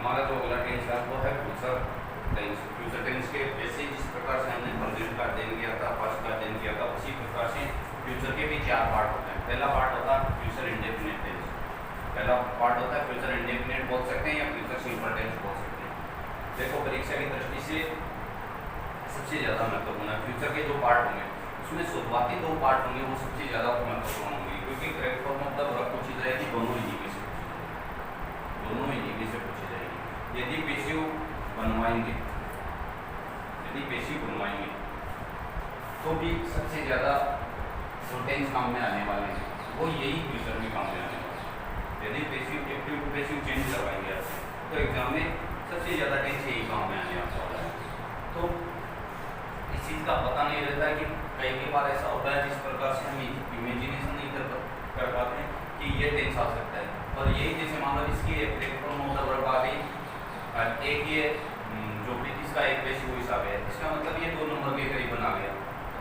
हमारा जो अगला टेंस है वो है फ्यूचर टेंस। फ्यूचर टेंस के वैसे जिस प्रकार से हमने प्रेजेंट का अध्ययन किया था, पास्ट का अध्ययन किया था, उसी प्रकार से फ्यूचर के भी 4 पार्ट होते हैं। पहला पार्ट होता है फ्यूचर इंडेफिनिट टेंस। पहला पार्ट होता है फ्यूचर इंडेफिनिट बोल सकते हैं या फ्यूचर सिंपल टेंस बोल सकते हैं। देखो परीक्षा की दृष्टि से सबसे ज़्यादा महत्वपूर्ण है। फ्यूचर के जो पार्ट होंगे उसमें शुरुआती 2 पार्ट होंगे वो सबसे ज़्यादा महत्वपूर्ण होंगे, क्योंकि correct form of the verb पूछी जाएगी दोनों ही जगह से, दोनों ही जगह से पूछी जाएगी। यदि पेशिव बनवाएंगे, यदि पेशिव बनवाएंगे तो भी सबसे ज़्यादा जो टेंस काम में आने वाले हैं वो यही फ्यूचर में काम में आने वाले हैं। यदि पेशिव एक्टिव टू पेशिव चेंज करवाएंगे आप तो एग्जाम में सबसे ज़्यादा टेंस यही काम में आने वाला है। तो इस चीज़ का पता नहीं रहता है कि कई बार ऐसा होता है जिस प्रकार से हम इमेजिनेशन नहीं कर पाते हैं कि ये टेंस आ सकता है, और यही जैसे मान लो इसकी एक फॉर्म ऑफ द वर्ब आ गई, एक ये जो ब्रिटिश का एक पेशिव हिसाब है, इसका मतलब ये 2 नंबर के करीब बना गया।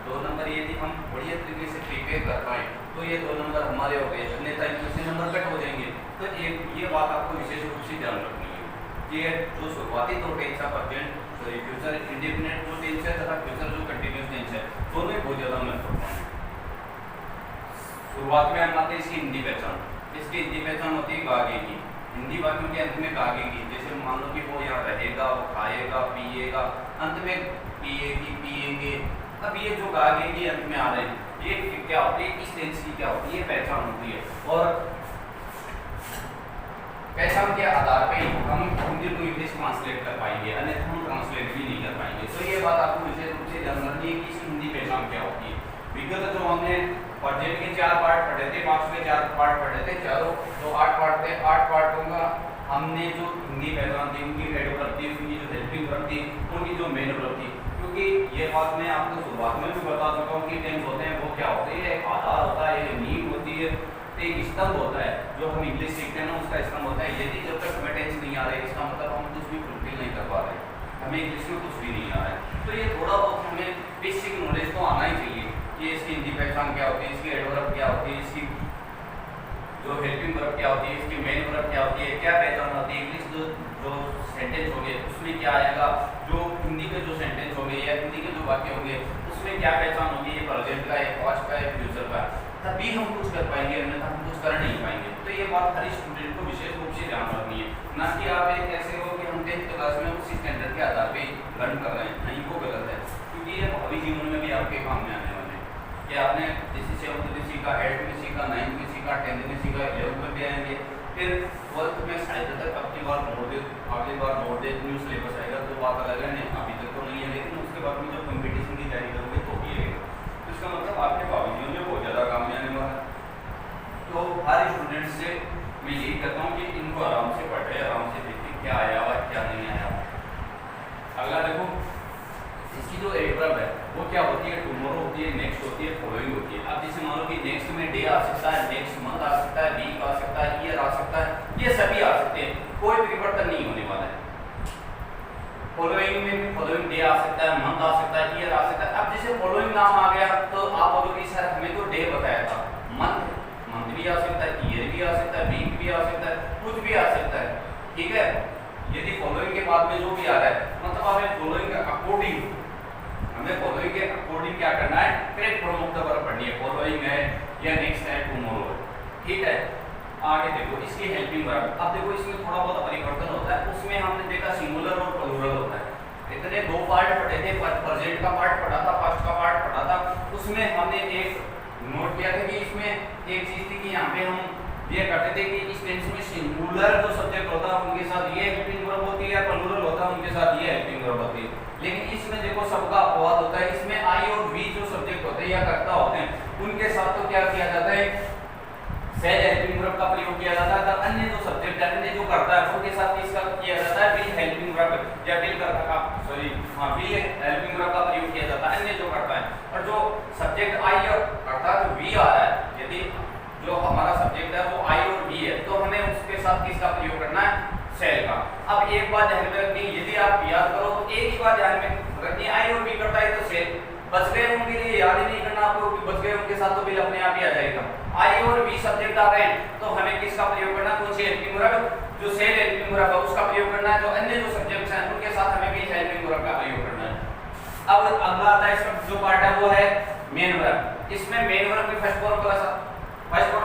2 नंबर यदि हम बढ़िया तरीके से प्रिपेयर कर पाए तो ये 2 नंबर हमारे हो गए, अन्यथा इनमें से नंबर कट हो जाएंगे। तो एक ये बात आपको विशेष रूप से ध्यान रखनी है कि जो शुरुआती 2 टेंस है, प्रेजेंट फ्यूचर इंडेफिनिट जो टेंस है तथा फ्यूचर जो कंटिन्यूअस टेंस है, दोनों ही बहुत ज़्यादा महत्वपूर्ण है। शुरुआत में हम आते हैं इसकी हिंदी पहचान। इसकी हिंदी पहचान होती है गागे की। हिंदी वाक्यों के अंत में गागे की, जैसे मान लो कि वो यहाँ रहेगा, वो खाएगा, पिएगा, अंत में पिएगी, पिएंगे। अब ये जो गागे की अंत में आ रहे हैं ये क्या होती है, इस टेंस की क्या होती है, ये पहचान होती है। और पहचान के आधार पे हम हिंदी टू इंग्लिश ट्रांसलेट कर पाएंगे, अन्यथा हम ट्रांसलेट भी नहीं कर पाएंगे। तो ये बात आपको विशेष रूप से ध्यान रखनी है कि इसकी हिंदी पहचान क्या होती है। विगत जो हमने प्रेजेंट के 4 पार्ट पढ़े थे, पास्ट के 4 पार्ट पढ़े थे, चारों जो 8 पार्ट थे, 8 पार्टों का हमने जो हिंदी पहचान थी, उनकी एडवर्ब थी, उनकी जो हेल्पिंग वर्ब थी, उनकी जो मेन वर्ब थी, क्योंकि ये बात मैं आपको शुरुआत में भी बता चुका हूँ कि टेंस होते हैं वो क्या होते हैं, एक आधार होता है, एक नींव होती है, एक स्तंभ होता है। जो हम इंग्लिश सीखते हैं ना उसका स्तंभ होता है। यदि जब तक हमें टेंस नहीं आ रहा है इसका मतलब हम कुछ भी फुलफिल नहीं कर पा रहे, हमें इंग्लिश में कुछ भी नहीं आ रहा है। तो ये थोड़ा बहुत हमें बेसिक नॉलेज तो आना ही चाहिए कि इसकी हिंदी पहचान क्या होती है, इसकी एडवर्ब क्या होती है, इसकी जो हेल्पिंग वर्ब क्या होती है, इसकी मेन वर्ब क्या होती है, क्या पहचान होती है, इंग्लिश जो सेंटेंस होंगे उसमें क्या आएगा, जो हिंदी के जो सेंटेंस होंगे या हिंदी के जो वाक्य होंगे उसमें क्या पहचान होगी, ये प्रेजेंट का है, पास्ट का है, फ्यूचर का, तभी हम कुछ कर पाएंगे, अन्यथा हम कुछ कर नहीं पाएंगे। तो ये बात हर स्टूडेंट को विशेष रूप से ध्यान रखनी है, ना कि आप एक ऐसे हो कि हम 10th क्लास में उसी स्टैंडर्ड के आधार पे लर्न कर रहे हैं, नहीं, वो गलत है। क्योंकि ये भावी जीवन में भी आपके काम में आने वाले हैं कि आपने जैसे 7th में सीखा, 8th में सीखा, 9th में सीखा, 10th में सीखा, 11th में भी आएंगे, फिर 12th में शायद तक अगली बार मॉडल न्यू सिलेबस आएगा तो बात अलग है, नहीं अभी तक तो नहीं है, लेकिन उसके बाद में जब कॉम्पिटिशन की तैयारी करोगे तो भी आएगा। तो इसका मतलब आपके भावी जीवन में बहुत ज़्यादा काम में आने वाला है। तो हर स्टूडेंट से मैं यही कहता हूँ कि इनको आराम से पढ़े, आराम से देखें क्या आया हुआ क्या नहीं आया हुआ। अगला देखो इसकी जो एडवर्ब है वो क्या होती है, टुमारो होती है, नेक्स्ट होती है, फॉलोइंग होती है। अब जैसे मान लो कि नेक्स्ट में डे आ सकता है, नेक्स्ट मंथ आ सकता है, वीक आ सकता है, ईयर आ सकता है, ये सभी आ सकते हैं, कोई परिवर्तन नहीं होने वाला है। फॉलोइंग में भी फॉलोइंग डे आ सकता है, मंथ आ सकता है, ईयर आ सकता है। अब जैसे फॉलोइंग नाम आ गया तो आप बोलोगे सर हमें तो डे बताया था, मंथ भी आ सकता है, ईयर भी आ सकता है, वीक भी आ सकता है, कुछ भी आ सकता है, ठीक है। यदि फॉलोइंग के बाद में जो भी आ रहा है मतलब हमें फॉलोइंग के अकॉर्डिंग, हमें फॉलोइंग के अकॉर्डिंग क्या करना है, correct form of the verb पढ़नी है। फॉलोइंग है या नेक्स्ट है, टुमारो है, ठीक है। आगे देखो इसकी हेल्पिंग वर्ब। अब देखो इसमें थोड़ा बहुत परिवर्तन होता है, उसमें हमने देखा सिंगुलर और प्लूरल होता है। इतने 2 पार्ट पढ़े थे, प्रेजेंट का पार्ट पढ़ा था, पास्ट का पार्ट पढ़ा था, उसमें हमने एक नोट किया था कि इसमें एक चीज थी कि यहाँ पे हम ये करते थे कि इस टेंस में सिंगुलर जो सब्जेक्ट होता है उनके साथ ये हेल्पिंग वर्ब होती है, प्लूरल होता है उनके साथ ये हेल्पिंग वर्ब होती है। लेकिन इसमें देखो सबका अपवाद होता है, इसमें आई और वी जो सब्जेक्ट होते हैं या कर्ता होते हैं उनके साथ तो क्या किया जाता है, सेल हेल्पिंग वर्ब का प्रयोग किया जाता है। तो अन्य जो सब्जेक्ट है, अन्य जो कर्ता है उनके साथ इसका किया जाता है विल हेल्पिंग वर्ब या विल कर्ता का विल हेल्पिंग वर्ब का प्रयोग किया जाता है, अन्य जो करता है। और जो सब्जेक्ट आई और अर्थात वी आ रहा है, यदि जो हमारा सब्जेक्ट है वो आई और वी है तो हमें उसके साथ किसका प्रयोग करना है, सेल का। अब एक बात ध्यान में रखनी, यदि आप याद करो तो एक ही बात ध्यान में रखनी, आई और वी करता है तो सेल, बच गए उनके लिए याद ही नहीं करना आपको, बच गए उनके साथ तो बिल अपने आप ही आ जाएगा। आई और वी सब्जेक्ट आ गए तो हमें किसका प्रयोग करना, कौन सी हेल्पिंग वर्ब, जो सेल हेल्पिंग वर्ब है उसका प्रयोग करना। करना है, जो अन्य जो सब्जेक्ट्स हैं उनके साथ हमें भी हेल्पिंग वर्ब का प्रयोग करना है। अब अगला आता है, इसका जो पार्ट है वो है मेन वर्ब। इसमें मेन वर्ब की फर्स्ट फॉर्म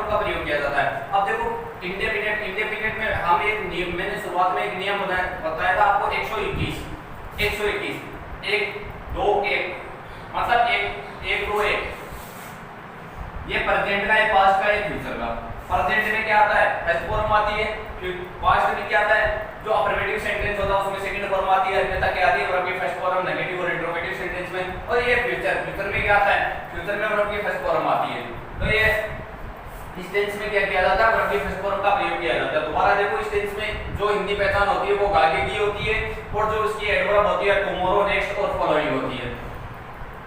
का प्रयोग किया जाता है। अब देखो इंडेफिनिट में हम एक नियम, मैंने शुरुआत में एक नियम बताया था आपको, 121 1 2 1, मतलब 1 2 1, ये प्रेजेंट का है, पास्ट का है, फ्यूचर का। प्रेजेंट में क्या आता है, फर्स्ट फॉर्म आती है, फिर पास्ट में क्या आता है, जो अफर्मेटिव सेंटेंस होता है उसमें सेकंड फॉर्म आती है, अन्यथा क्या आती है, वर्ब की फर्स्ट फॉर्म नेगेटिव और इंट्रोगेटिव सेंटेंस में। और ये फ्यूचर में क्या आता है, फ्यूचर में वर्ब की फर्स्ट फॉर्म आती है। तो ये इस टेंस में क्या किया जाता है, वर्ब की फर्स्ट फॉर्म का प्रयोग किया जाता है। दोबारा देखो, इस टेंस में जो हिंदी पहचान होती है वो आगे की होती है, और जो इसकी एडवर्ब होती है टुमारो, नेक्स्ट और फॉलोइंग होती है।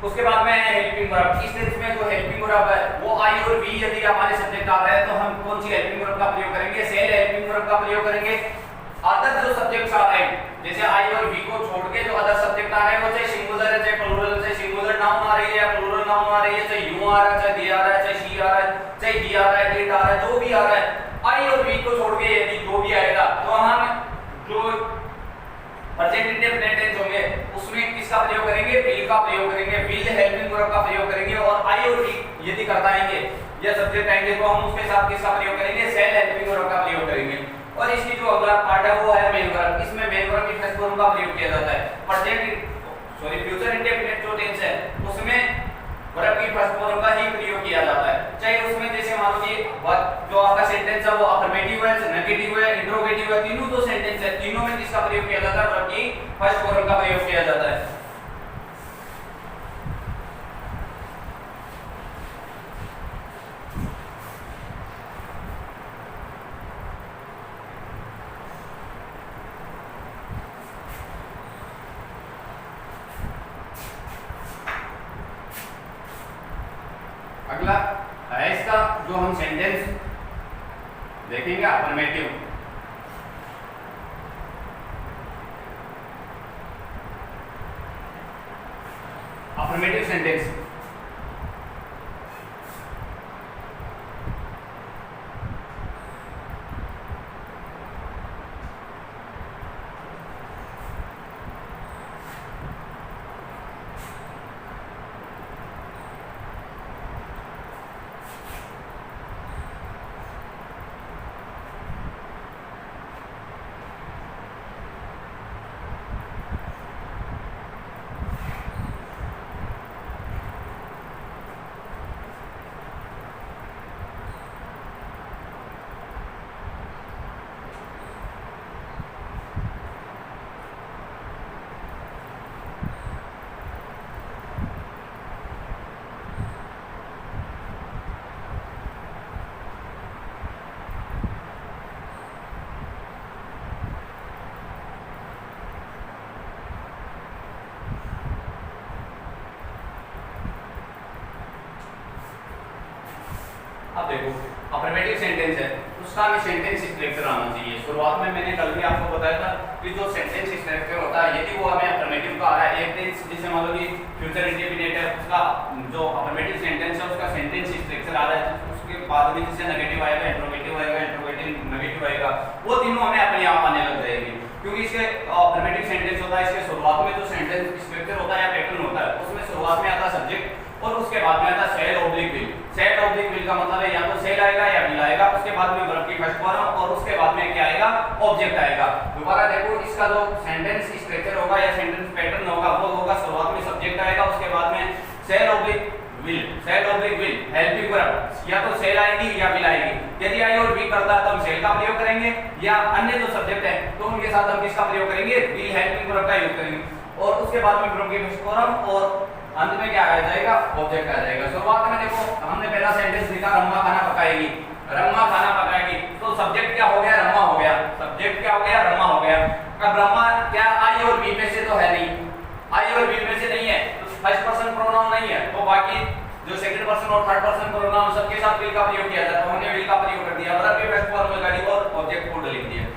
उसके बाद में हेल्पिंग वर्ब। इस टेंस में जो हेल्पिंग वर्ब है वो आई और वी यदि हमारे सब्जेक्ट आ रहे हैं तो हम कौन सी हेल्पिंग वर्ब का प्रयोग करेंगे, सेल हेल्पिंग वर्ब का प्रयोग करेंगे। अदर जो सब्जेक्ट्स आ रहे हैं, जैसे आई और वी को छोड़ के जो अदर सब्जेक्ट आ रहे हैं, वो चाहे सिंगुलर है, चाहे प्लूरल है, चाहे सिंगुलर नाउन आ रही है, प्लूरल नाउन आ रही है, चाहे यू आ रहा है, चाहे दे आ रहा है, चाहे शी आ रहा है, चाहे ही आ रहा है, इट आ रहा है, जो भी आ रहा है, आई और वी को छोड़ के यदि जो भी आएगा तो हम जो प्रेजेंट इंडेफिनिट टेंस होंगे उसमें किसका प्रयोग करेंगे, विल का प्रयोग करेंगे, विल हेल्पिंग वर्ब का प्रयोग करेंगे। और आई और वी यदि करता आएंगे या सब्जेक्ट आएंगे तो हम उसके साथ किसका प्रयोग करेंगे, सेल हेल्पिंग वर्ब का प्रयोग करेंगे। और इसकी जो अगला पार्ट है वो है मेन वर्ब। इसमें मेन वर्ब की फर्स्ट फॉर्म का प्रयोग किया जाता है। फ्यूचर इंडेफिनिट जो टेंस है उसमें वर्ब की फर्स्ट फॉर्म का ही प्रयोग किया जाता है, चाहे उसमें जैसे मान लो कि जो आपका सेंटेंस है वो अफर्मेटिव है, नेगेटिव है, इंट्रोगेटिव है, तीनों जो सेंटेंस है तीनों में किसका प्रयोग किया जाता है, वर्ब की फर्स्ट फॉर्म का प्रयोग किया जाता है। अगला है इसका जो हम सेंटेंस देखेंगे अफर्मेटिव। अफर्मेटिव सेंटेंस देखो अफर्मेटिव सेंटेंस है उसका भी सेंटेंस स्ट्रक्चर आना चाहिए। शुरुआत में मैंने कल भी आपको बताया था कि जो सेंटेंस स्ट्रक्चर होता है यदि वो हमें अफर्मेटिव का आ रहा है, एक टेंस जैसे मान लो कि फ्यूचर इंडेफिनिट है उसका जो अफर्मेटिव सेंटेंस है उसका सेंटेंस स्ट्रक्चर आ रहा है, उसके बाद में जैसे नेगेटिव आएगा, इंट्रोगेटिव आएगा, इंट्रोगेटिव नेगेटिव आएगा, वो तीनों हमें अपने आप आने लग जाएंगे। क्योंकि इसके अफर्मेटिव सेंटेंस होता है, इसके शुरुआत में जो सेंटेंस स्ट्रक्चर होता है या पैटर्न होता है उसमें शुरुआत में आता सब्जेक्ट और उसके बाद में आता shall oblique will. Shall oblique will का मतलब है या तो सेल आएगा या विल आएगा, उसके बाद में वर्ब की फर्स्ट फॉर्म और उसके बाद में क्या आएगा, ऑब्जेक्ट आएगा। दोबारा देखो इसका जो सेंटेंस स्ट्रक्चर होगा या सेंटेंस पैटर्न होगा वो होगा शुरुआत में सब्जेक्ट आएगा, उसके बाद में shall oblique will, shall oblique will helping verb, या तो सेल आएगी या विल आएगी। यदि आई और वी करता है तो हम सेल का प्रयोग करेंगे, या अन्य जो सब्जेक्ट है तो उनके साथ हम किसका प्रयोग करेंगे, विल हेल्पिंग वर्ब का यूज करेंगे। और उसके बाद में वर्ब की फर्स्ट फॉर्म और अंत में क्या आ जाएगा, ऑब्जेक्ट आ जाएगा। शुरुआत में देखो हमने पहला सेंटेंस लिखा रम्मा खाना पकाएगी, रम्मा खाना पकाएगी, तो सब्जेक्ट क्या हो गया, रम्मा हो गया, सब्जेक्ट क्या हो गया, रम्मा हो गया। अब रम्मा क्या आई और वी में से तो है नहीं, आई और वी में से नहीं है तो फर्स्ट पर्सन प्रोनाउन नहीं है, तो बाकी जो सेकंड पर्सन और थर्ड पर्सन प्रोनाउन सबके साथ विल का प्रयोग किया जाता है, हमने विल का प्रयोग कर दिया, वर्ब की फर्स्ट फॉर्म लगा दी और ऑब्जेक्ट कोड लिख दिया।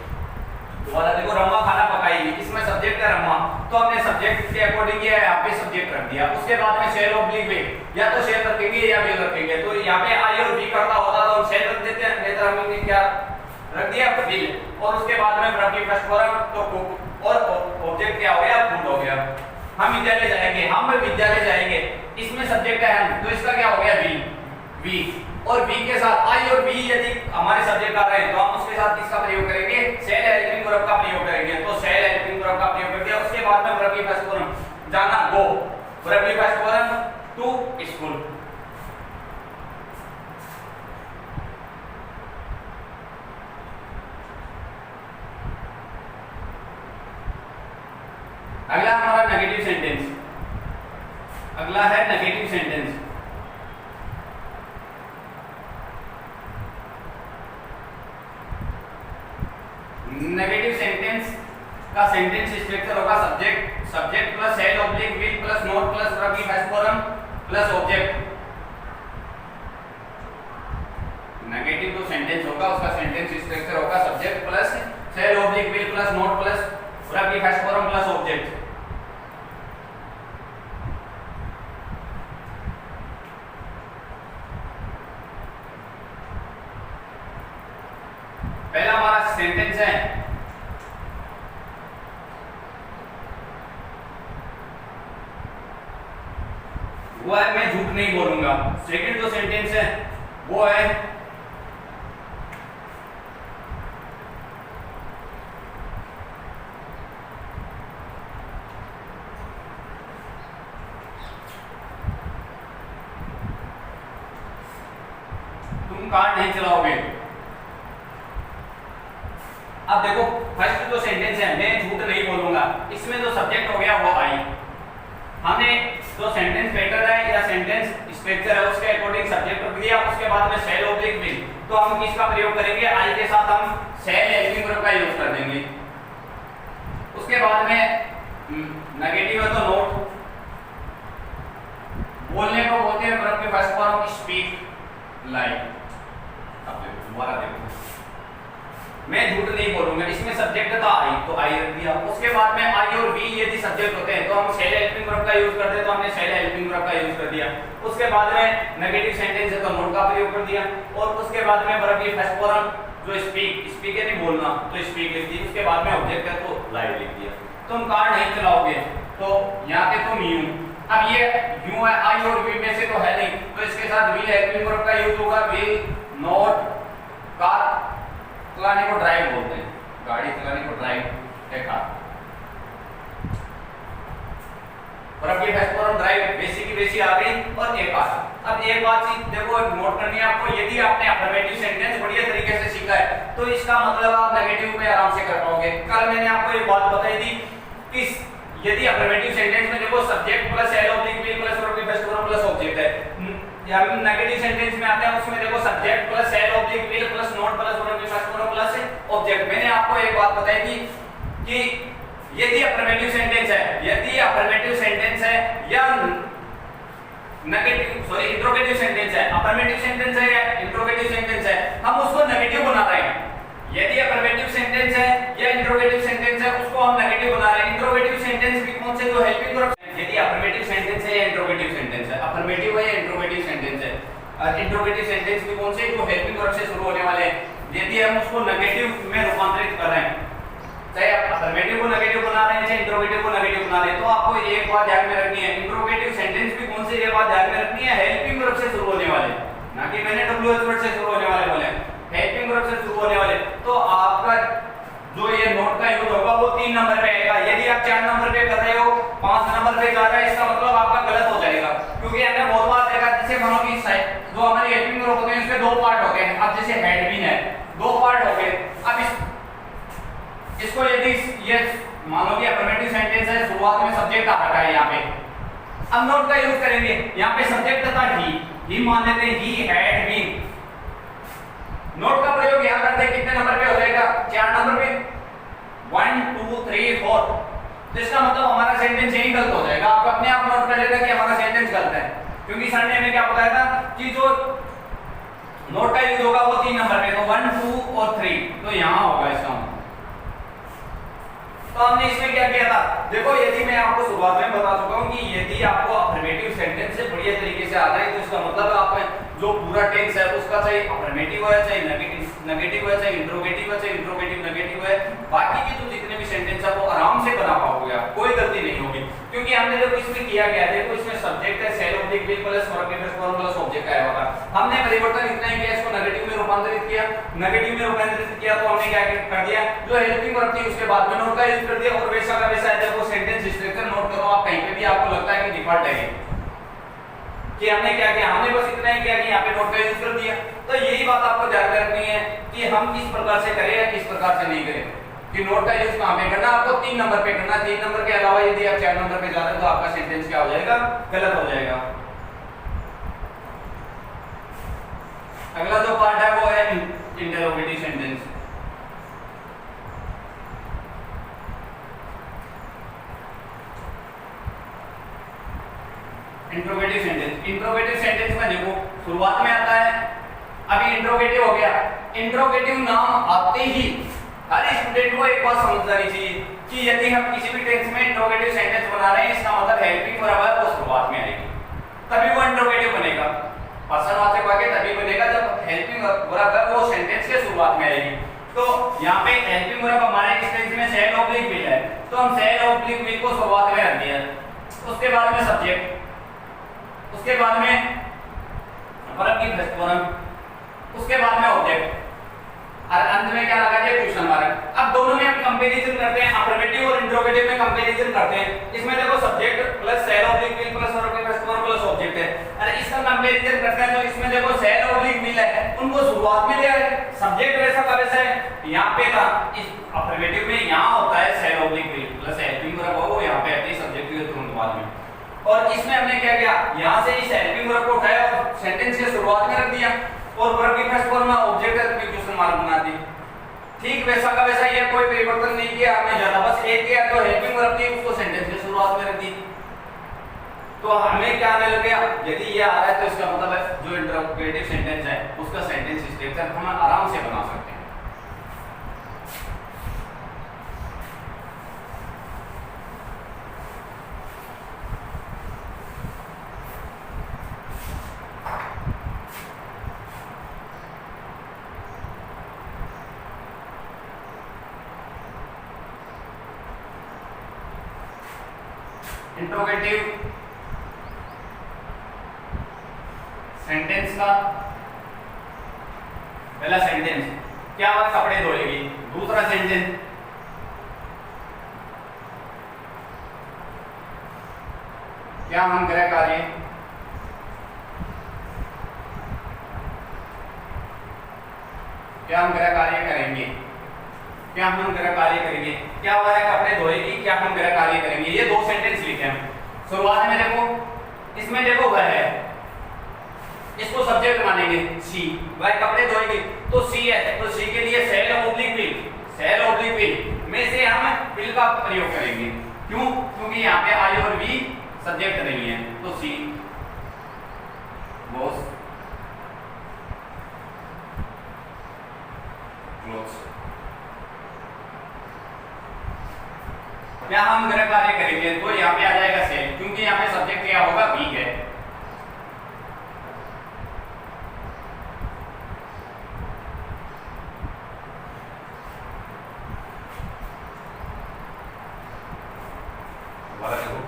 दोबारा देखो रम्मा खाना पकाएगी, इसमें सब्जेक्ट है रम्मा, तो हमने सब्जेक्ट के अकॉर्डिंग किया है, यहाँ पे सब्जेक्ट रख दिया। उसके बाद में सेल ऑब्लिक विल, या तो सेल रखेंगे या विल रखेंगे, तो यहाँ पे आई और वी करता होता तो हम सेल रख देते हैं, नहीं तो हम क्या रख दिया विल, और उसके बाद में वर्ब की फर्स्ट फॉर्म तो कुक, और ऑब्जेक्ट क्या हो गया, फूड हो गया। हम विद्यालय जाएंगे, हम विद्यालय जाएंगे, इसमें सब्जेक्ट है हम, तो इसका क्या हो गया वी, वी, और वी के साथ आई और वी यदि हमारे सब्जेक्ट आ रहे हैं तो हम उसके साथ किसका प्रयोग करेंगे, सेल हेल्पिंग वर्ब का प्रयोग करेंगे। तो सेल हेल्पिंग वर्ब का प्रयोग कर दिया, उसके बाद में वर्ब की फर्स्ट फॉर्म जाना गो, वर्ब की फर्स्ट फॉर्म टू स्कूल। अगला हमारा नेगेटिव सेंटेंस, अगला है नेगेटिव सेंटेंस। नेगेटिव सेंटेंस का सेंटेंस स्ट्रक्चर होगा subject, subject plus head object will plus not plus verb की first form plus object. Negative जो सेंटेंस होगा उसका सेंटेंस स्ट्रक्चर होगा subject plus head object will plus not plus verb की first form plus object. पहला हमारा sentence है वो है मैं झूठ नहीं बोलूंगा। सेकंड जो सेंटेंस है वो है तुम कार नहीं चलाओगे। अब देखो फर्स्ट जो सेंटेंस है मैं झूठ नहीं बोलूंगा, इसमें जो सब्जेक्ट हो गया वो आई, हमने जो सेंटेंस पैटर्न है या सेंटेंस स्ट्रक्चर है उसके अकॉर्डिंग सब्जेक्ट रख दिया, उसके बाद में सेल ऑब्जेक्ट विल, तो हम किसका प्रयोग करेंगे, आई के साथ हम सेल हेल्पिंग वर्ब का यूज कर देंगे। उसके बाद में नेगेटिव है तो नोट, बोलने को बोलते हैं वर्ब के फर्स्ट फॉर्म स्पीक, लाइक। अब देखो दोबारा देखो, मैं झूठ नहीं बोलूंगा, इसमें सब्जेक्ट था आई तो आई रख दिया। उसके बाद में आई और वी यदि सब्जेक्ट होते हैं तो हम सेल हेल्पिंग वर्ब का यूज करते हैं, तो हमने सेल हेल्पिंग वर्ब का यूज कर दिया। उसके बाद में नेगेटिव सेंटेंस है तो नोट का प्रयोग कर दिया, और उसके बाद में वर्ब की फर्स्ट फॉर्म जो स्पीक, स्पीक है नहीं बोलना तो स्पीक लिख दी, उसके बाद में ऑब्जेक्ट है तो लाइव लिख दिया। तुम कार नहीं चलाओगे तो यहाँ पे तुम यू, अब ये यू है आई और वी में से तो है नहीं, तो इसके साथ विल हेल्पिंग वर्ब का यूज होगा, विल नोट, कार चलाने को ड्राइव बोलते हैं, गाड़ी चलाने को ड्राइव है कार। और अब ये फर्स्ट फॉर्म ड्राइव बेसिक की बेसिक आ गई, और एक बात, अब एक बात चीज देखो नोट करनी है आपको, यदि आपने अफर्मेटिव सेंटेंस बढ़िया तरीके से सीखा है तो इसका मतलब आप नेगेटिव में आराम से कर पाओगे। कल मैंने आपको एक बात बताई थी कि यदि अफर्मेटिव सेंटेंस में देखो subject plus head object will plus verb की फर्स्ट फॉर्म प्लस ऑब्जेक्ट है, या नेगेटिव सेंटेंस में आते हैं उसमें देखो subject plus head object will plus not plus verb की फर्स्ट फॉर्म प्लस ऑब्जेक्ट। मैंने आपको एक बात बताई थी कि यदि अफर्मेटिव सेंटेंस है, यदि अफर्मेटिव सेंटेंस है या नेगेटिव सॉरी इंट्रोगेटिव सेंटेंस है, अफर्मेटिव सेंटेंस है या इंट्रोगेटिव सेंटेंस है, हम उसको नेगेटिव बना रहे हैं। यदि अफर्मेटिव सेंटेंस है या इंट्रोगेटिव सेंटेंस है उसको हम नेगेटिव बना रहे हैं। इंट्रोगेटिव सेंटेंस भी कौन से जो हेल्पिंग वर्ब, यदि अफर्मेटिव सेंटेंस है या इंट्रोगेटिव सेंटेंस है, अफर्मेटिव है या इंट्रोगेटिव सेंटेंस है, इंट्रोगेटिव सेंटेंस भी कौन से जो हेल्पिंग वर्ब से शुरू होने वाले हैं, यदि हम उसको नेगेटिव में रूपांतरित कर रहे हैं, चाहे आप अफर्मेटिव को नेगेटिव बना रहे हैं चाहे इंट्रोगेटिव को नेगेटिव बना रहे हैं, तो आपको एक बात ध्यान में रखनी है, इंट्रोगेटिव सेंटेंस भी कौन से ये बात ध्यान में रखनी है, हेल्पिंग वर्ब से शुरू होने वाले, ना कि मैंने डब्ल्यूएच वर्ड से शुरू होने वाले बोले, हेल्पिंग वर्ब से शुरू होने वाले। तो आपका जो ये नोट का यूज होगा वो 3 नंबर पे आएगा। यदि आप 4 नंबर पे कर रहे हो, 5 नंबर पे जा रहा है, इसका मतलब आपका गलत हो जाएगा, क्योंकि हमने बहुत बार देखा जैसे मानो कि जो हमारे हेल्पिंग वर्ब होते हैं इसके 2 पार्ट होते हैं। अब जैसे हेड भी है 2 पार्ट हो गए, अब इसको यदि ये मान लो कि अफर्मेटिव सेंटेंस है, शुरुआत में सब्जेक्ट आ रखा है यहाँ पे, अब नोट का यूज करेंगे, यहाँ पे सब्जेक्ट था ही मान लेते हैं, ही हैड बीन। नोट का प्रयोग यहाँ करते हैं कितने नंबर पे हो जाएगा, 4 नंबर पे, 1 2 3 4। तो इसका मतलब हमारा सेंटेंस यही गलत हो जाएगा। आप अपने आप नोट कर लेना कि हमारा सेंटेंस गलत है, क्योंकि सर ने हमें क्या बताया था कि जो नोट का यूज होगा वो 3 नंबर पे, तो 1 2 और 3, तो यहाँ होगा इसका। तो हमने इसमें क्या किया था, देखो यदि मैं आपको शुरुआत में बता चुका हूं कि यदि आपको अफर्मेटिव सेंटेंस से बढ़िया तरीके से आता है तो इसका मतलब आप जो पूरा टेंस है उसका चाहे अफर्मेटिव है चाहे नेगेटिव नेगेटिव है, चाहे इंट्रोगेटिव है, चाहे इंट्रोगेटिव नेगेटिव है, बाकी के जो जितने भी सेंटेंस है वो आराम से बना पाओगे आप, कोई गलती नहीं होगी। क्योंकि हमने देखो इसमें किया गया है, देखो इसमें सब्जेक्ट है shall oblique will plus verb plus form plus object आया होगा। हमने परिवर्तन इतना ही किया, इसको नेगेटिव में रूपांतरित किया, नेगेटिव में रूपांतरित किया तो हमने क्या कर दिया, जो हेल्पिंग वर्ब थी उसके बाद में नोट का यूज कर दिया, और वैसा का वैसा है। देखो सेंटेंस स्ट्रक्चर नोट करो आप, कहीं पे भी आपको लगता है कि डिफॉल्ट है कि हमने क्या किया, हमने बस इतना ही किया कि यहाँ पे नोट का यूज कर दिया। तो यही बात आपको ध्यान रखनी है कि हम किस प्रकार से करें या किस प्रकार से नहीं करें, कि नोट का यूज कहाँ पे करना, आपको 3 नंबर पे करना। 3 नंबर के अलावा यदि आप 4 नंबर पे जा रहे हो तो आपका सेंटेंस क्या हो जाएगा, गलत हो जाएगा। अगला जो पार्ट है वो है interrogative sentence. Interrogative sentence, interrogative sentence में देखो शुरुआत में आता है, अभी इंट्रोगेटिव हो गया, इंट्रोगेटिव नाम आते ही हर स्टूडेंट को एक बात समझ जानी चाहिए कि यदि हम किसी भी टेंस में इंट्रोगेटिव सेंटेंस बना रहे हैं, इसका मतलब हेल्पिंग वर्ब है वो शुरुआत में आएगी, तभी वो इंट्रोगेटिव बनेगा। पर्सनवाचक वाक्य तभी बनेगा जब हेल्पिंग वर्ब है वो सेंटेंस के शुरुआत में आएगी। तो यहाँ पे हेल्पिंग वर्ब हमारे इस टेंस में सेल ऑब्लिक विल है, तो हम सेल ऑब्लिक विल को शुरुआत में रख दिया, उसके बाद में सब्जेक्ट, उसके बाद में वर्ब की फर्स्ट फॉर्म, उसके बाद में ऑब्जेक्ट, और अंत में क्या लगा दिया, क्वेश्चन मार्क। अब दोनों में हम कंपैरिजन करते हैं, अफर्मेटिव और इंट्रोगेटिव में कंपैरिजन करते हैं। इसमें देखो subject plus shall oblique will plus verb की फर्स्ट फॉर्म प्लस ऑब्जेक्ट है, और इसका कंपैरिजन करते हैं तो इसमें देखो सेल ऑब्लिक विल है, उनको शुरुआत में लिया है, सब्जेक्ट वैसा का वैसा है, यहाँ पे था इस अफर्मेटिव में यहाँ होता है shall oblique will plus helping verb वो यहाँ पे आती है सब्जेक्ट के तुरंत बाद में। और इसमें हमने क्या किया, यहाँ से इस हेल्पिंग वर्ब को उठाया और सेंटेंस के शुरुआत में रख दिया, और वर्ब की फर्स्ट फॉर्म में ऑब्जेक्ट में क्वेश्चन मार्क बना दी। ठीक वैसा का वैसा, ये कोई परिवर्तन नहीं किया हमने, ज्यादा बस एक किया, तो हेल्पिंग वर्ब थी उसको सेंटेंस के शुरुआत में रख दी। तो हमें क्या आने लग गया, यदि ये आ रहा है तो इसका मतलब है जो इंट्रोगेटिव सेंटेंस है उसका सेंटेंस स्ट्रक्चर हम आराम से बना सकते हैं। इंट्रोगेटिव सेंटेंस का पहला सेंटेंस क्या हुआ, कपड़े धोएगी। दूसरा सेंटेंस क्या हम गृह कार्य, क्या हम गृह कार्य करेंगे, क्या हम गृह कार्य करेंगे। क्या हुआ है, कपड़े धोएगी, क्या हम गृह कार्य करेंगे। ये दो सेंटेंस लिखे हैं। शुरुआत में देखो, इसमें देखो वह है, इसको सब्जेक्ट मानेंगे सी, वह कपड़े धोएगी तो सी है, तो सी के लिए shall oblique will, shall oblique will में से हम विल का प्रयोग करेंगे। क्यों, क्योंकि यहाँ पे आई और वी सब्जेक्ट नहीं है, तो सी वॉश क्लोथ्स। क्या हम गृह कार्य करेंगे, तो यहाँ पे आ जाएगा सेल, क्योंकि यहाँ पे सब्जेक्ट क्या होगा, वी है।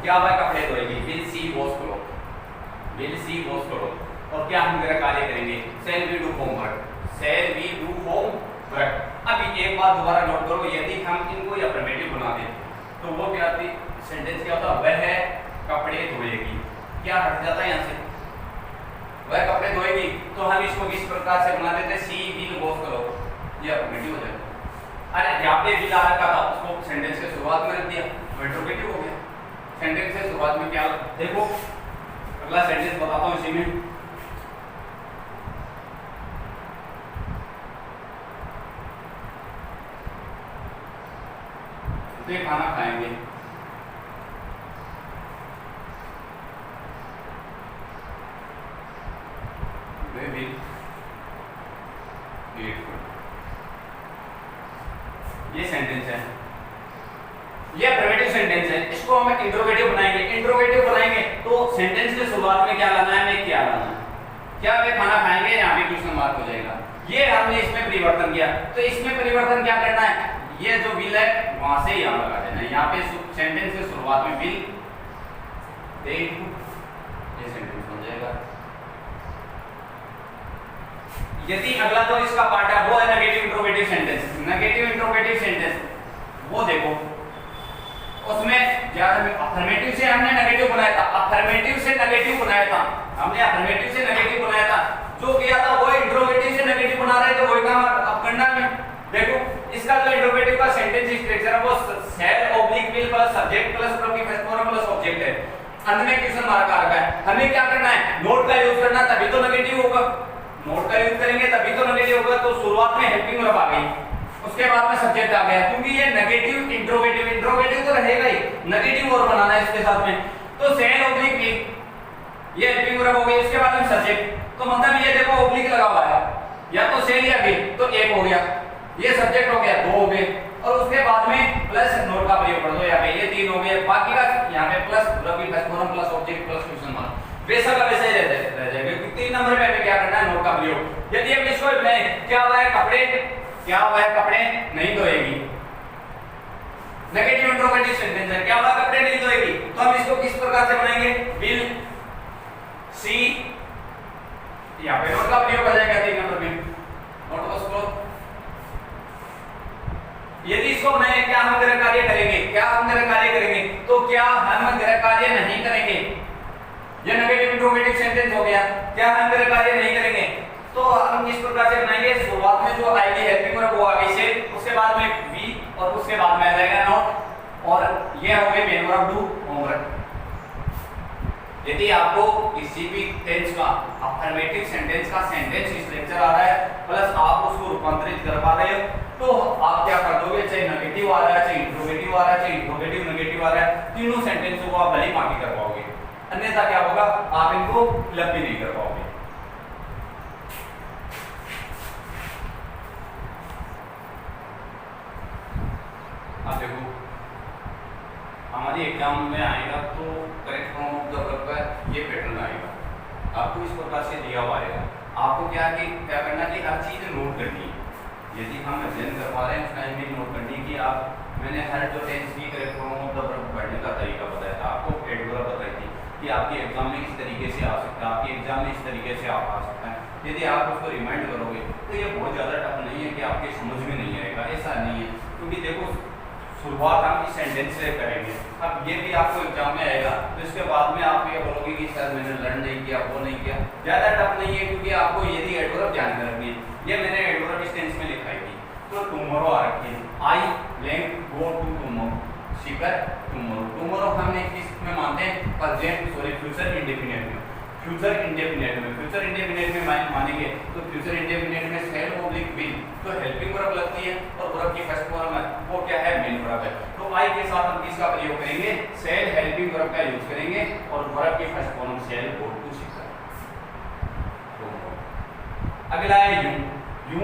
क्या हुआ, कपड़े धोएगी, will she wash cloth, will she wash cloth. और क्या हम गृह कार्य करेंगे, shall we do homework, shall we do homework. अब एक बात दोबारा नोट करो, यदि हम इनको अफर्मेटिव बना दें तो वो क्या आती, सेंटेंस क्या होता, वह है कपड़े धोएगी, क्या हट जाता है यहाँ से, वह कपड़े धोएगी, तो हम इसको किस प्रकार से बना देते, सी विल वॉश करो, ये अफर्मेटिव हो जाएगा। अरे यहाँ पे विल आ रखा था, उसको सेंटेंस के शुरुआत में रख दिया, वो इंट्रोगेटिव हो गया। सेंटेंस के शुरुआत में क्या, देखो अगला सेंटेंस बताता हूँ इसी में। वे खाना खाएंगे, वे भी ये सेंटेंस है, ये अफर्मेटिव सेंटेंस है। इसको हम इंट्रोगेटिव बनाएंगे, इंट्रोगेटिव बनाएंगे तो सेंटेंस के शुरुआत में क्या लाना है, मैं क्या लाना है, क्या वे खाना खाएंगे, यहाँ पे क्वेश्चन मार्क हो जाएगा। ये हमने इसमें परिवर्तन किया, तो इसमें परिवर्तन क्या करना है, ये जो विल है वहां से यहां लगा देना है। यहाँ पे सेंटेंस के शुरुआत में विल दे, ये सेंटेंस बन जाएगा। यदि अगला जो इसका पार्ट है वो है negative interrogative sentence. Negative interrogative sentence वो देखो, उसमें अफर्मेटिव से हमने नेगेटिव बनाया था, अफर्मेटिव से नेगेटिव बनाया था, हमने अफर्मेटिव से नेगेटिव बनाया था, जो किया था वो इंट्रोगेटिव से नेगेटिव बना रहे तो वही काम अब करना है। देखो इसका जो इंट्रोगेटिव का सेंटेंस स्ट्रक्चर है वो shall oblique will plus subject plus verb की फर्स्ट फॉर्म प्लस ऑब्जेक्ट है। अंत में क्वेश्चन मार्क आ रखा है, हमें क्या करना है, नोट का यूज करना, तभी तो नेगेटिव होगा। नोट का यूज करेंगे तभी तो नेगेटिव होगा। तो शुरुआत में हेल्पिंग वर्ब आ गई, उसके बाद में सब्जेक्ट आ गया, क्योंकि ये नेगेटिव इंट्रोगेटिव, इंट्रोगेटिव तो रहेगा ही, नेगेटिव और बनाना है इसके साथ में। तो शैल ऑब्लिक विल ये हेल्पिंग वर्ब हो गई, इसके बाद में सब्जेक्ट, तो मतलब ये देखो ऑब्लिक लगा हुआ है, या तो शैल या विल, तो एक हो गया, ये सब्जेक्ट हो गया, दो हो गए, और उसके बाद में प्लस नोट का प्रयोग कर दो यहाँ पे, ये तीन हो गए, बाकी का यहाँ पे प्लस वर्ब की first form plus object plus question mark, वैसा का वैसा ही रह जाएगा। क्योंकि 3 नंबर पे हमें क्या करना है, नोट का प्रयोग। यदि हम इसको बनाए, क्या हुआ है, कपड़े, क्या हुआ है, कपड़े नहीं धोएगी, नेगेटिव इंट्रोगेटिव सेंटेंस है, क्या हुआ, कपड़े नहीं धोएगी, तो हम इसको किस प्रकार से बनाएंगे, विल सी, यहाँ पे नोट का प्रयोग हो जाएगा 3 नंबर में, नोट को स्क्रॉल। यदि इसको बनाए, क्या हम गृह कार्य करेंगे, क्या हम गृह कार्य करेंगे, तो क्या हम गृह कार्य नहीं करेंगे, ये नेगेटिव इंट्रोगेटिव सेंटेंस हो गया, क्या हम गृह कार्य नहीं करेंगे, तो हम किस प्रकार से बनाएंगे, शुरुआत में जो आएगी हेल्पिंग वर्ब वो आ गई से, उसके बाद में वी, और उसके बाद में आ जाएगा नॉट, और ये हो गए मेन वर्ब डू, होमवर्क। यदि आपको किसी भी टेंस का अफर्मेटिव सेंटेंस का सेंटेंस स्ट्रक्चर आ रहा है प्लस आप उसको रूपांतरित कर पा रहे हो, तो आप क्या कर दोगे, चाहे नेगेटिव आ रहा है, चाहे इंट्रोगेटिव आ रहा है, चाहे इंट्रोगेटिव नेगेटिव आ रहा है, तीनों सेंटेंस को आप भली भांति कर पाओगे। अन्यथा क्या होगा, आप इनको फिलअप भी नहीं कर पाओगे। अब देखो हमारी एग्जाम में आएगा तो correct form of the verb का ये पैटर्न आएगा, आपको इस प्रकार से दिया हुआ आएगा। आपको क्या करना कि हर चीज नोट करनी है। यदि हम अध्ययन कर पा रहे हैं उस टाइम में नोट करनी कि आप, मैंने हर जो टेंस की correct form of the verb पढ़ने का तरीका बताया था, आपको एडवर्ब बताई थी कि आपके एग्जाम में इस तरीके से आ सकता है, आपके एग्जाम में इस तरीके से आप आ सकता है। यदि आप उसको रिमाइंड करोगे तो ये बहुत ज़्यादा टफ नहीं है कि आपके समझ में नहीं आएगा, ऐसा नहीं है। क्योंकि देखो शुरुआत हम इस सेंटेंस से करेंगे, अब ये भी आपको एग्जाम में आएगा, तो इसके बाद में आप ये बोलोगे कि सर मैंने लर्न नहीं किया, वो नहीं किया। ज़्यादा टफ नहीं है, क्योंकि आपको यदि एडवर्ब ध्यान में रखनी है, ये मैंने एडवर्ब इस टेंस में लिखाई थी, तो टुमारो आ रखी है, I blank go to tomorrow, शिकर टुमारो। टुमारो हमने किस में मानते हैं, प्रेजेंट सॉरी फ्यूचर इंडेफिनिट में, फ्यूचर इंडेफिनिट में, फ्यूचर इंडेफिनिट में मानेंगे तो फ्यूचर इंडेफिनिट में शैल ऑब्लिक विल, तो हेल्पिंग वर्ब लगती है, और वर्ब की फर्स्ट फॉर्म है वो क्या है, मेन वर्ब है। तो आई के साथ हम किसका प्रयोग करेंगे, शैल हेल्पिंग वर्ब का यूज करेंगे, और वर्ब की first form shall go to शिकर। अगला है you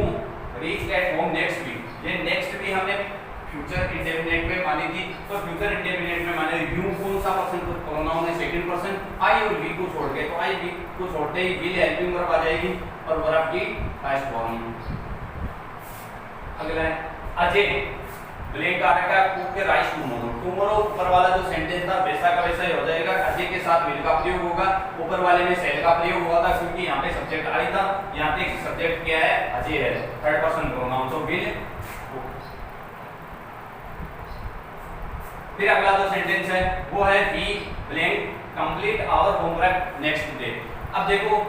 reach at home next week, ये नेक्स्ट भी हमने फ्यूचर इंडेफिनिट में मानी थी, तो फ्यूचर इंडेफिनिट में माने यू कौन सा पर्सन प्रोनाउन है, सेकंड पर्सन, आई और वी को छोड़ के, तो आई वी को छोड़ते ही विल हेल्पिंग वर्ब आ जाएगी और वर्ब की फर्स्ट फॉर्म। अगला है अजय ब्लैंक आ रखा है कुक के राइस टुमारो, टुमारो ऊपर वाला जो सेंटेंस था वैसा का वैसा ही हो जाएगा, अजय के साथ विल का प्रयोग होगा, ऊपर वाले में शैल का प्रयोग हुआ था क्योंकि यहाँ पे सब्जेक्ट आई था, यहाँ पे सब्जेक्ट क्या है, अजय है, थर्ड पर्सन प्रोनाउन, तो विल। फिर अगला जो सेंटेंस है वो है we blank complete our homework next day. अब देखो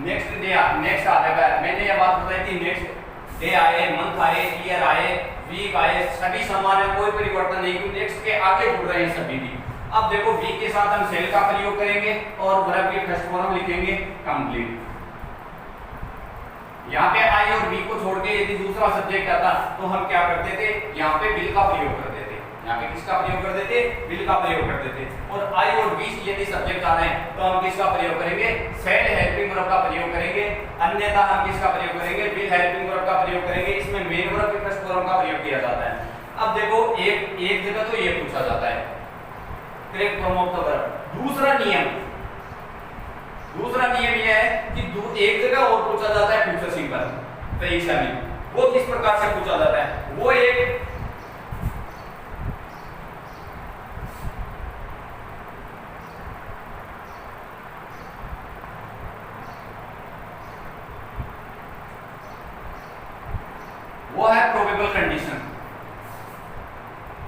नेक्स्ट डे नेक्स्ट आ रहा है, मैंने ये बात बताई थी, नेक्स्ट डे आए, मंथ आए, ईयर आए, वीक आए, सभी समान है, कोई परिवर्तन नहीं, क्योंकि नेक्स्ट के आगे जुड़ रहे हैं सभी भी। अब देखो वीक के साथ हम शैल का प्रयोग करेंगे और वर्ब की फर्स्ट फॉर्म लिखेंगे कंप्लीट। यहाँ पे आई और वी को छोड़ के यदि दूसरा सब्जेक्ट आता तो हम क्या करते थे, यहाँ पे विल का प्रयोग करते थे, यहाँ पे किसका प्रयोग करते थे, विल का प्रयोग करते थे। और आई और वी यदि सब्जेक्ट आ रहे हैं तो हम किसका प्रयोग करेंगे, शैल हेल्पिंग वर्ब का प्रयोग करेंगे, अन्यथा हम किसका प्रयोग करेंगे, विल हेल्पिंग वर्ब का प्रयोग करेंगे। इसमें मेन वर्ब की फर्स्ट फॉर्म का प्रयोग किया जाता है। अब देखो एक जगह तो ये पूछा जाता है correct form of the verb. दूसरा नियम यह है कि एक जगह और पूछा जाता है फ्यूचर सिंपल, परीक्षा में वो किस प्रकार से पूछा जाता है, वो एक वो है प्रोबेबल कंडीशन।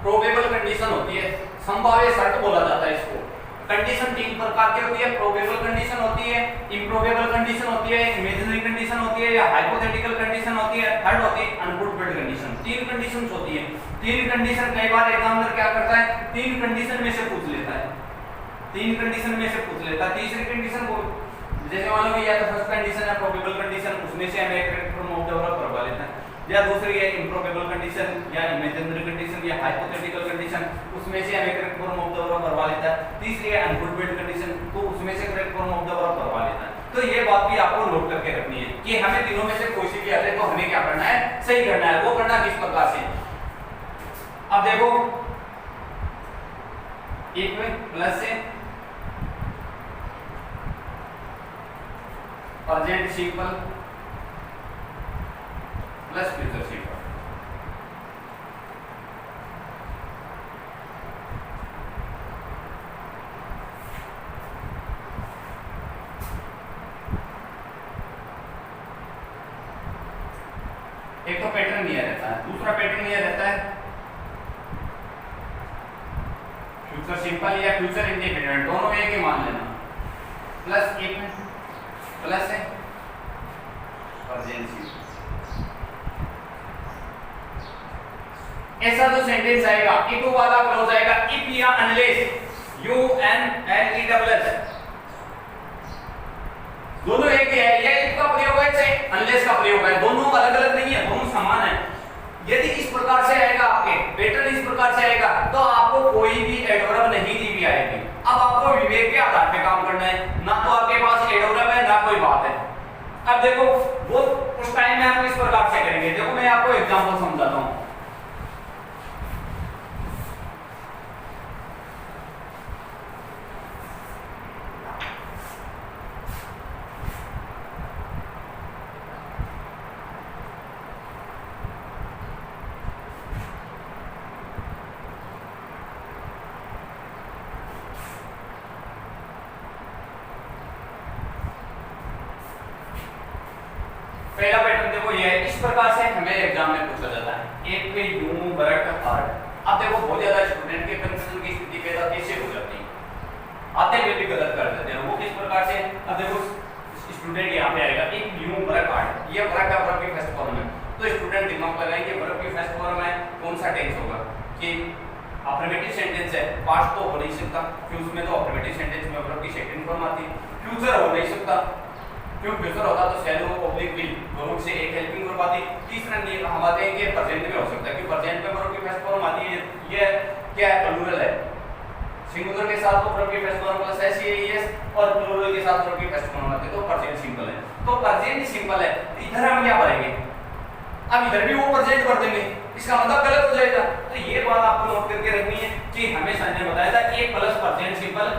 प्रोबेबल कंडीशन होती है, संभाव्य शर्त बोला जाता है इसको। कंडीशन तीन प्रकार की होती है, प्रोबेबल कंडीशन होती है, इम्प्रोबेबल कंडीशन होती है, इमेजिनरी कंडीशन होती है, या हाइपोथेटिकल कंडीशन होती है, थर्ड होती है अनफुलफिल्ड कंडीशन। तीन कंडीशंस होती है। तीन कंडीशन कई बार एग्जामिनर क्या करता है, तीन कंडीशन में से पूछ लेता है, तीन कंडीशन में से पूछ लेता है। तीसरी कंडीशन को जैसे मान लो कि या तो फर्स्ट कंडीशन है प्रोबेबल कंडीशन, उसमें से हम एक correct form of the verb करवा लेते हैं, या दूसरी है इम्प्रोबेबल कंडीशन या इमेजिनरी कंडीशन या हाइपोथेटिकल कंडीशन, उसमें से हमें correct form of the verb करवा लेता है। तीसरी है अनफुलफिल्ड कंडीशन, तो उसमें से correct form of the verb करवा लेता है। तो ये बात भी आपको नोट करके रखनी है कि हमें तीनों में से कोई सी भी आ जाए तो हमें क्या करना है, सही करना है। वो करना किस प्रकार से, अब देखो एक में प्लस से present simple plus future simple. एक तो पैटर्न यह रहता है, दूसरा पैटर्न यह रहता है फ्यूचर सिंपल या फ्यूचर इंडिपेंडेंट, दोनों एक ही मान लेना। प्लस एक में प्लस है प्रेजेंट सिंपल। ऐसा जो सेंटेंस आएगा इफ वाला क्लोज आएगा, इफ या unless, u n l e double s, दोनों एक ही है। या इफ का प्रयोग है चाहे अनलेस का प्रयोग है, दोनों अलग अलग नहीं है, दोनों समान है। यदि इस प्रकार से आएगा, आपके पैटर्न इस प्रकार से आएगा, तो आपको कोई भी एडवर्ब नहीं दी हुई आएगी। अब आपको विवेक के आधार पे काम करना है, ना तो आपके पास एडवर्ब है ना कोई बात है। अब देखो वो उस टाइम में हम इस प्रकार से करेंगे। देखो मैं आपको एग्जांपल समझाता हूं। पहला पैटर्न देखो ये है, इस प्रकार से हमें एग्जाम में पूछा जाता है, एक पे यूं बरट हार्ट। अब देखो बहुत ज्यादा स्टूडेंट के कंफ्यूजन की स्थिति पैदा कैसे हो जाती है, आते हुए भी गलत कर देते हैं। वो किस प्रकार से, अब देखो स्टूडेंट यहाँ पे आएगा एक यूं बरट हार्ट, ये वर्ब का वर्ब की फर्स्ट फॉर्म है, तो स्टूडेंट दिमाग लगाएंगे वर्ब की फर्स्ट फॉर्म है कौन सा टेंस होगा, कि अफर्मेटिव सेंटेंस है, पास्ट तो हो नहीं सकता क्योंकि उसमें तो अफर्मेटिव सेंटेंस में वर्ब की सेकंड फॉर्म आती है। फ्यूचर हो नहीं सकता क्यों, फ्यूचर होता तो शैलो ऑब्लिक विल दोनों से एक हेल्पिंग वर्ब आती। तीसरा नहीं हम आते हैं कि प्रेजेंट में हो सकता है कि प्रेजेंट में वर्ब की फर्स्ट फॉर्म आती है, ये क्या है, प्लूरल है। सिंगुलर के साथ तो वर्ब की first form plus S A S, और प्लूरल के साथ वर्ब की फर्स्ट फॉर्म आती है, तो प्रेजेंट सिंपल है। तो प्रेजेंट सिंपल है, इधर हम क्या भरेंगे, अब इधर भी वो प्रेजेंट भर देंगे, इसका मतलब गलत हो जाएगा। तो ये बात आपको नोट करके रखनी है कि हमें सर ने बताया था a plus present simple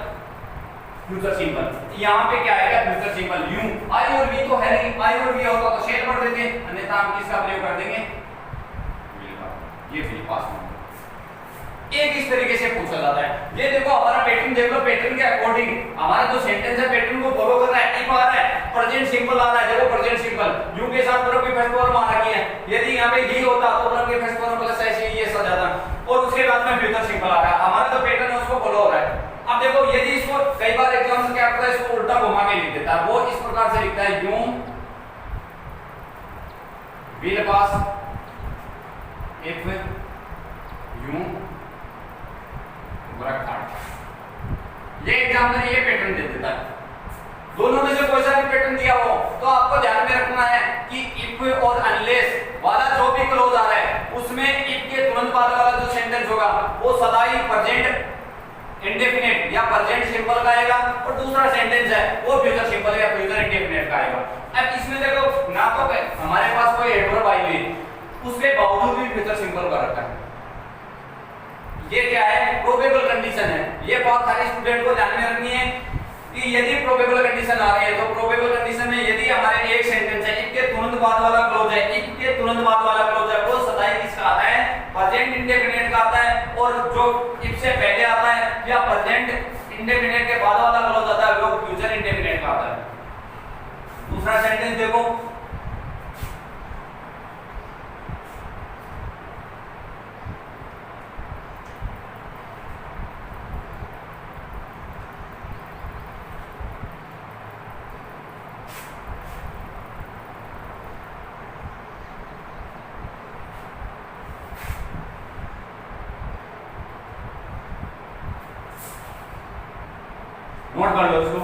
future simple. यहाँ पे क्या आएगा, फ्यूचर सिंपल। यू आई और वी तो है नहीं, आई और वी होता तो शेल पढ़ देते, अन्यथा हम किसका प्रयोग कर देंगे, ये फिर पास में एक इस तरीके से पूछा जाता है। ये देखो हमारा पैटर्न देख लो, पैटर्न के अकॉर्डिंग हमारा जो सेंटेंस है पैटर्न को फॉलो कर रहा है। इफ आ रहा है, प्रेजेंट सिंपल आ रहा है, देखो प्रेजेंट सिंपल यू के साथ वर्ब की फर्स्ट फॉर्म आ रखी है। यदि यहाँ पे ही होता तो वर्ब की फर्स्ट फॉर्म प्लस ऐसे ये आ जाता, और उसके बाद में फ्यूचर सिंपल आ रहा है। हमारा जो पैटर्न है उसको फॉलो हो रहा है। अब देखो यदि इसको कई बार एग्जाम में क्या करता है, इसको उल्टा घुमा के लिख देता है। वो इस प्रकार से लिखता है, you will pass if you work hard. ये एग्जामिनर ये पैटर्न दे देता है। दोनों में से कोई सा भी पैटर्न दिया हो तो आपको ध्यान में रखना है कि इफ और अनलेस वाला जो भी क्लोज आ रहा है उसमें इफ के तुरंत बाद वाला जो सेंटेंस होगा वो सदा ही प्रेजेंट इंडेफिनिट या प्रेजेंट सिंपल का आएगा, और दूसरा सेंटेंस है वो फ्यूचर सिंपल या फ्यूचर इंडेफिनिट का आएगा। अब इसमें देखो ना तो हमारे पास कोई एडवर्ब आई हुई, उसके बावजूद भी फ्यूचर सिंपल का रखा है। ये क्या है, प्रोबेबल कंडीशन है। ये बात सारे स्टूडेंट को ध्यान में रखनी है कि यदि प्रोबेबल कंडीशन आ रही है तो प्रोबेबल कंडीशन में यदि हमारे एक सेंटेंस है, इसके तुरंत बाद वाला क्लोज है, इफ के तुरंत बाद वाला क्लोज है वो सदाई किसका आता है, प्रेजेंट इंडेफिनिट का आता है। और जो इफ से पहले आता है या प्रेजेंट इंडेफिनिट के बाद वाला क्लोज आता है वो फ्यूचर इंडेफिनिट का आता है। दूसरा सेंटेंस देखो, नोट कर लो इसको।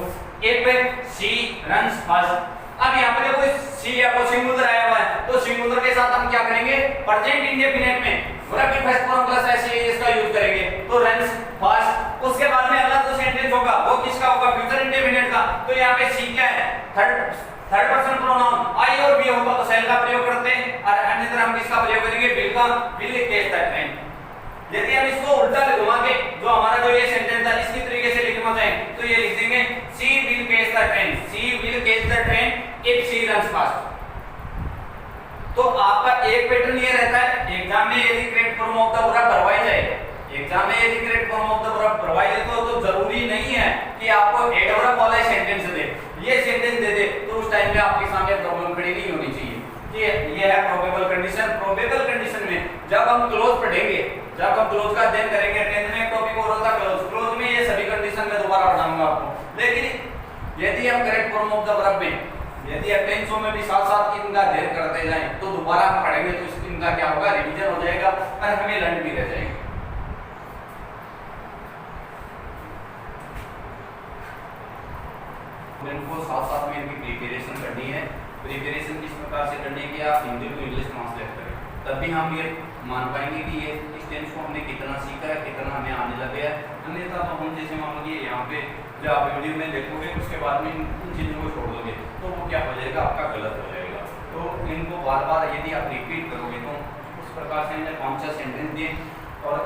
एक पे शी रन्स फास्ट। अब यहाँ पे देखो शी या को सिंगुलर आया हुआ है, तो सिंगुलर के साथ हम क्या करेंगे, प्रेजेंट इंडेफिनिट में वर्ब की फर्स्ट फॉर्म प्लस एस इसका यूज करेंगे, तो रन्स फास्ट। उसके बाद में अगला जो सेंटेंस होगा वो किसका होगा, फ्यूचर इंडेफिनिट का। तो यहाँ पे शी क्या है, थर्ड पर्सन प्रोनाउन आई और बी होगा तो सेल का प्रयोग करते हैं, और अन्यथा हम किसका प्रयोग करेंगे, विल का, विल केस दैट टाइम। यदि हम इसको उल्टा घुमा के जो हमारा जो ये सेंटेंस था इसकी तरीके से लिखना चाहें तो ये लिख देंगे she will catch the train, she will catch the train if she runs fast. तो आपका एक पैटर्न ये रहता है, एग्जाम में यदि correct form of the verb करवाई जाए, एग्जाम में यदि correct form of the verb करवाई जाए तो जरूरी नहीं है कि आपको एडवर्ब वाला सेंटेंस दे, ये सेंटेंस दे दे तो उस टाइम में आपके सामने प्रॉब्लम खड़ी नहीं होनी चाहिए कि ये है प्रोबेबल कंडीशन। प्रोबेबल कंडीशन में जब हम क्लोज पढ़ेंगे, जब हम क्लोज का अध्ययन करेंगे, 10th में एक टॉपिक और होता है क्लोज, क्लोज में ये सभी कंडीशन में दोबारा पढ़ाऊंगा आपको। लेकिन यदि हम correct form of the verb में यदि टेंसों में भी साथ साथ इनका अध्ययन करते जाएं तो दोबारा हम पढ़ेंगे तो इनका क्या होगा, रिवीजन हो जाएगा और हमें लर्न भी रह जाएगा। इनको साथ साथ में इनकी प्रिपरेशन करनी है। प्रिपरेशन किस प्रकार से करनी है कि आप हिंदी को इंग्लिश ट्रांसलेट करें, तभी हम ये मान पाएंगे कि ये इस टेंस को हमने कितना सीखा है, कितना हमें आने लगे है। अन्यथा तो हम जैसे मान लीजिए यहाँ पे जो आप वीडियो में देखोगे उसके बाद में इन चीज़ों को छोड़ दोगे तो वो क्या हो जाएगा, आपका गलत हो जाएगा। तो इनको बार बार यदि आप रिपीट करोगे तो उस प्रकार से हमने 5-6 सेंटेंस दिए और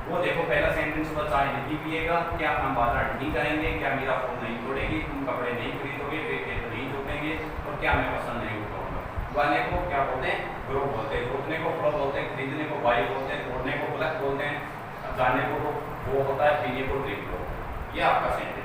वो देखो पहला सेंटेंस बचा नहीं पिएगा, क्या हम बाजार नहीं करेंगे, क्या मेरा फोन नहीं तोड़ेगी, तुम कपड़े नहीं खरीदोगे, खेत नहीं जोतेंगे और क्या मैं पसंद नहीं उठाऊंगा। वाले को क्या बोलते हैं, ग्रो बोलते हैं, जोतने को फ्रो बोलते हैं, खरीदने को बाई बोलते हैं, तोड़ने को ब्लैक बोलते हैं, जाने को वो होता है, पीने को ड्रिंक बोलते हैं। ये आपका सेंटेंस